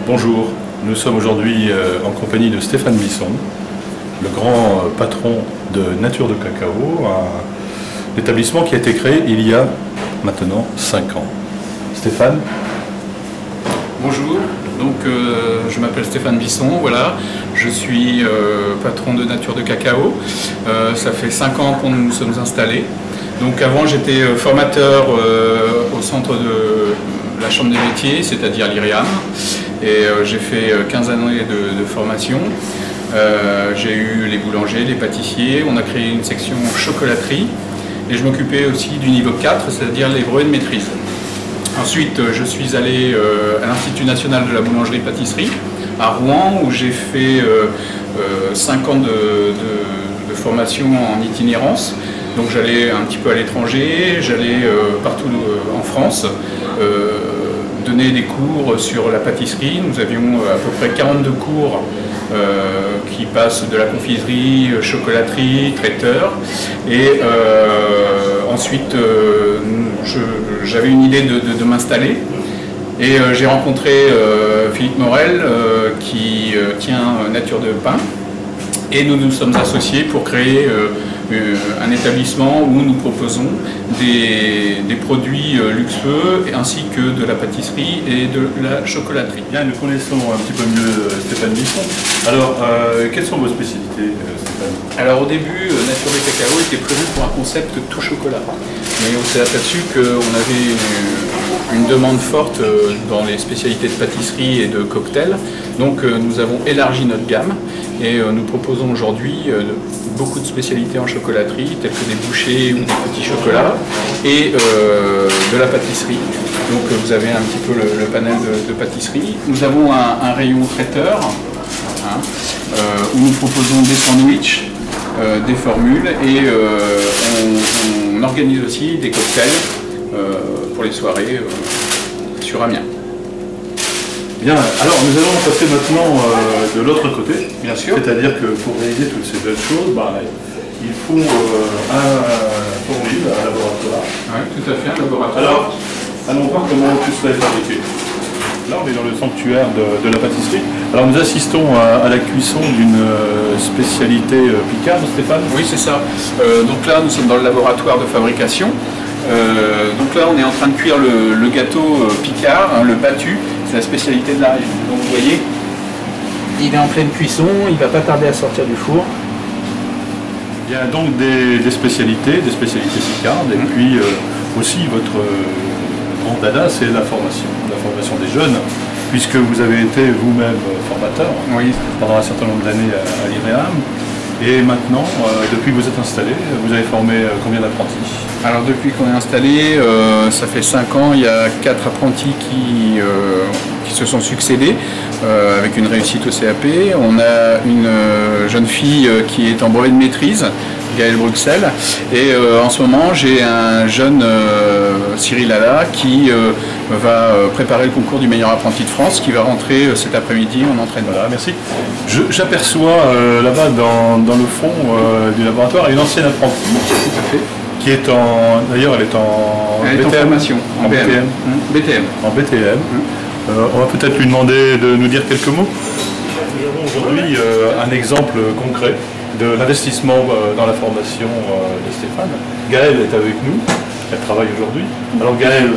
Bonjour, nous sommes aujourd'hui en compagnie de Stéphane Bisson, le grand patron de Nature de Cacao, un établissement qui a été créé il y a maintenant 5 ans. Stéphane? Bonjour, donc je m'appelle Stéphane Bisson, voilà, je suis patron de Nature de Cacao. Ça fait 5 ans qu'on nous sommes installés. Donc avant j'étais formateur au centre de la Chambre des métiers, c'est-à-dire l'IREAM, et j'ai fait 15 années de formation. J'ai eu les boulangers, les pâtissiers, on a créé une section chocolaterie et je m'occupais aussi du niveau 4, c'est-à-dire les brevets de maîtrise. Ensuite, je suis allé à l'Institut national de la boulangerie-pâtisserie à Rouen où j'ai fait 5 ans de formation en itinérance. Donc j'allais un petit peu à l'étranger, j'allais partout en France donner des cours sur la pâtisserie. Nous avions à peu près 42 cours qui passent de la confiserie, chocolaterie, traiteur. Et ensuite, j'avais une idée de m'installer. Et j'ai rencontré Philippe Morel qui tient Nature de Pain. Et nous nous sommes associés pour créer un établissement où nous proposons des produits luxueux ainsi que de la pâtisserie et de la chocolaterie. Bien, nous connaissons un petit peu mieux Stéphane Bisson. Alors, quelles sont vos spécialités, Stéphane? Alors au début, Nature de Cacao était prévu pour un concept tout chocolat. Mais on s'est aperçu qu'on avait une demande forte dans les spécialités de pâtisserie et de cocktail. Donc nous avons élargi notre gamme et nous proposons aujourd'hui beaucoup de spécialités en chocolaterie, telles que des bouchées ou des petits chocolats, et de la pâtisserie. Donc vous avez un petit peu le panel de pâtisserie. Nous avons un rayon traiteur, où nous proposons des sandwichs, des formules, et on organise aussi des cocktails pour les soirées sur Amiens. Bien, alors nous allons passer maintenant de l'autre côté. Bien sûr. C'est-à-dire que pour réaliser toutes ces belles choses, il faut un formule, un laboratoire. Oui, tout à fait, un laboratoire. Alors, allons voir comment tout cela est fabriqué. Là, on est dans le sanctuaire de la pâtisserie. Alors, nous assistons à la cuisson d'une spécialité picarde, Stéphane? Oui, c'est ça. Donc là, nous sommes dans le laboratoire de fabrication. Donc là, on est en train de cuire le gâteau picard, le battu. C'est la spécialité de la région. Donc vous voyez, il est en pleine cuisson, il ne va pas tarder à sortir du four. Il y a donc des spécialités picardes, et puis aussi votre grand dada, c'est la formation des jeunes, puisque vous avez été vous-même formateur pendant un certain nombre d'années à l'IREAM. Et maintenant, depuis que vous êtes installé, vous avez formé combien d'apprentis? Alors depuis qu'on est installé, ça fait 5 ans, il y a 4 apprentis qui se sont succédés avec une réussite au CAP. On a une jeune fille qui est en brevet de maîtrise, Gaëlle Bruxelles, et en ce moment j'ai un jeune Cyril Alla qui va préparer le concours du meilleur apprenti de France qui va rentrer cet après-midi en entraînement. Voilà, merci. J'aperçois là-bas dans le fond du laboratoire une ancienne apprentie. Tout à fait. Qui est d'ailleurs elle est en BTM. En formation, en BTM. BTM. En BTM. On va peut-être lui demander de nous dire quelques mots. Nous avons aujourd'hui un exemple concret de l'investissement dans la formation de Stéphane. Gaëlle est avec nous, elle travaille aujourd'hui. Alors Gaëlle,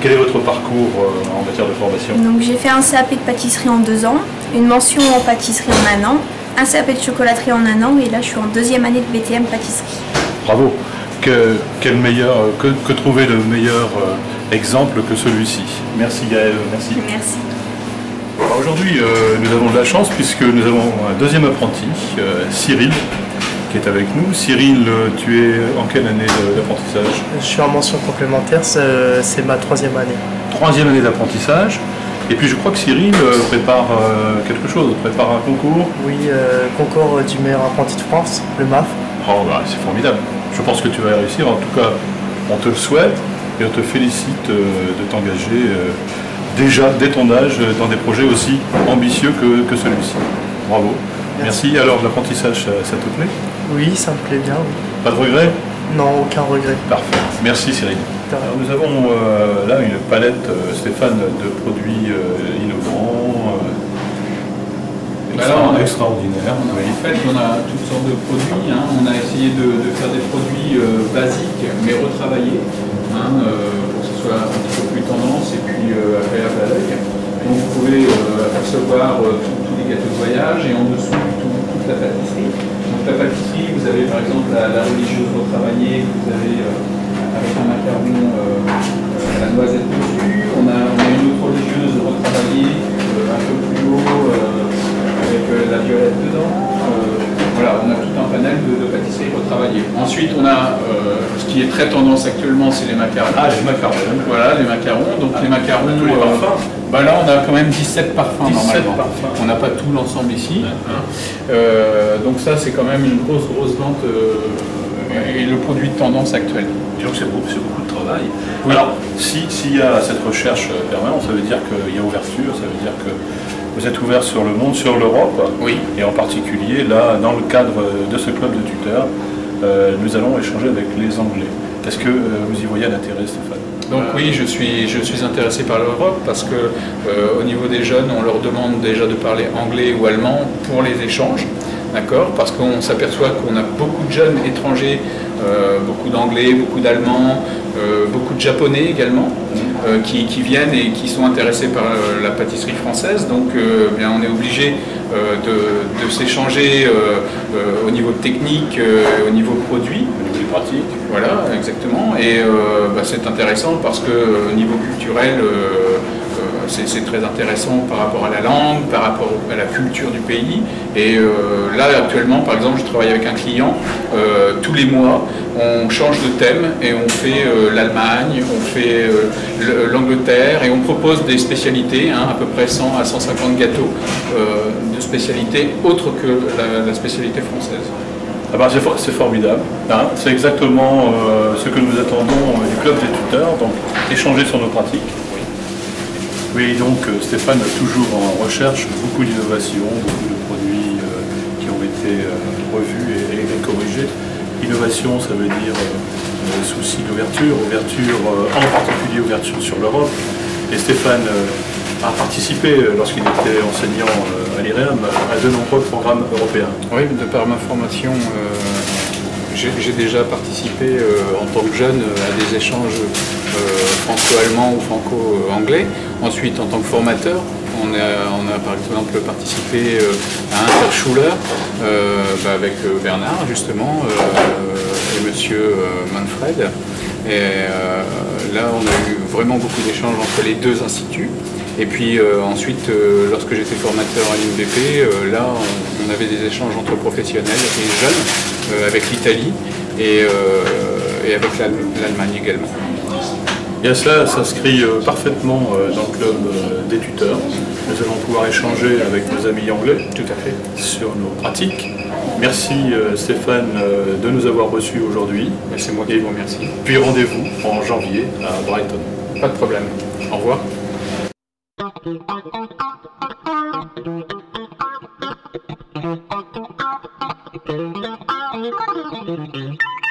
quel est votre parcours en matière de formation? Donc j'ai fait un CAP de pâtisserie en 2 ans, une mention en pâtisserie en 1 an, un CAP de chocolaterie en 1 an, et là je suis en 2e année de BTM pâtisserie. Bravo. Que trouver de meilleur exemple que celui-ci? Merci Gaëlle, merci. Merci. Aujourd'hui, nous avons de la chance puisque nous avons un deuxième apprenti, Cyril, qui est avec nous. Cyril, tu es en quelle année d'apprentissage? Je suis en mention complémentaire, c'est ma 3e année. 3e année d'apprentissage. Et puis je crois que Cyril prépare quelque chose, prépare un concours. Oui, concours du meilleur apprenti de France, le MAF. Oh, bah, c'est formidable. Je pense que tu vas réussir. En tout cas, on te le souhaite et on te félicite de t'engager déjà dès ton âge dans des projets aussi ambitieux que celui-ci. Bravo. Merci. Alors l'apprentissage, ça te plaît? Oui, ça me plaît bien. Oui. Pas de regret? Non, aucun regret. Parfait. Merci Cyril. Alors, nous avons là une palette, Stéphane, de produits innovants, extraordinaires. Oui. En fait, on a toutes sortes de produits. Hein. On a essayé de faire des produits basiques, mais retravaillés, hein, pour que ce soit un petit peu plus tendance et puis agréable à l'œil. Donc vous pouvez apercevoir tous les gâteaux de voyage et en dessous toute la pâtisserie. Donc la pâtisserie, vous avez par exemple la religieuse retravaillée, vous avez avec un macaron la noisette dessus. On a une autre religieuse retravaillée un peu plus haut avec la violette dedans. Voilà, on a tout un panel de pâtisseries retravaillées. Ensuite, on a ce qui est très tendance actuellement, c'est les macarons. Ah, les macarons. Voilà, les macarons. Donc les macarons. Tous les parfums. Bah là, on a quand même 17 parfums 17 normalement. parfums. On n'a pas tout l'ensemble ici. Donc ça, c'est quand même une grosse vente et le produit de tendance actuel. Donc c'est beaucoup de travail. Oui. Alors, s'il y a cette recherche permanente, ça veut dire qu'il y a ouverture, ça veut dire que vous êtes ouvert sur le monde, sur l'Europe, Oui. et en particulier, là, dans le cadre de ce club de tuteurs, nous allons échanger avec les Anglais. Est-ce que vous y voyez un intérêt, Stéphane? Donc oui, je suis intéressé par l'Europe parce que au niveau des jeunes, on leur demande déjà de parler anglais ou allemand pour les échanges. D'accord, parce qu'on s'aperçoit qu'on a beaucoup de jeunes étrangers, beaucoup d'anglais, beaucoup d'allemands, beaucoup de japonais également, qui viennent et qui sont intéressés par la pâtisserie française. Donc bien, on est obligé de s'échanger au niveau technique, au niveau produit. Au niveau des pratiques? Voilà, exactement. Et c'est intéressant parce que au niveau culturel, c'est très intéressant par rapport à la langue, par rapport à la culture du pays. Et là, actuellement, par exemple, je travaille avec un client. Tous les mois, on change de thème et on fait l'Allemagne, on fait l'Angleterre et on propose des spécialités, hein, à peu près 100 à 150 gâteaux de spécialités autres que la spécialité française. Ah ben, c'est formidable, hein. C'est exactement ce que nous attendons du club des tuteurs, donc échanger sur nos pratiques. Oui, donc Stéphane est toujours en recherche, beaucoup d'innovations, beaucoup de produits qui ont été revus et corrigés. Innovation, ça veut dire souci d'ouverture, en particulier ouverture sur l'Europe. Et Stéphane a participé, lorsqu'il était enseignant à l'IREM, à de nombreux programmes européens. Oui, de par ma formation, j'ai déjà participé en tant que jeune à des échanges franco-allemands ou franco-anglais. Ensuite, en tant que formateur, on a par exemple participé à Interschuler avec Bernard justement et monsieur Manfred. Et là, on a eu vraiment beaucoup d'échanges entre les deux instituts. Et puis ensuite, lorsque j'étais formateur à l'UNDP, là, on avait des échanges entre professionnels et jeunes avec l'Italie et avec l'Allemagne également. Et cela s'inscrit parfaitement dans le club des tuteurs. Nous allons pouvoir échanger avec nos amis anglais. Tout à fait. Sur nos pratiques. Merci Stéphane de nous avoir reçus aujourd'hui. C'est moi qui vous remercie. Puis rendez-vous en janvier à Brighton. Pas de problème. Au revoir. Thank you.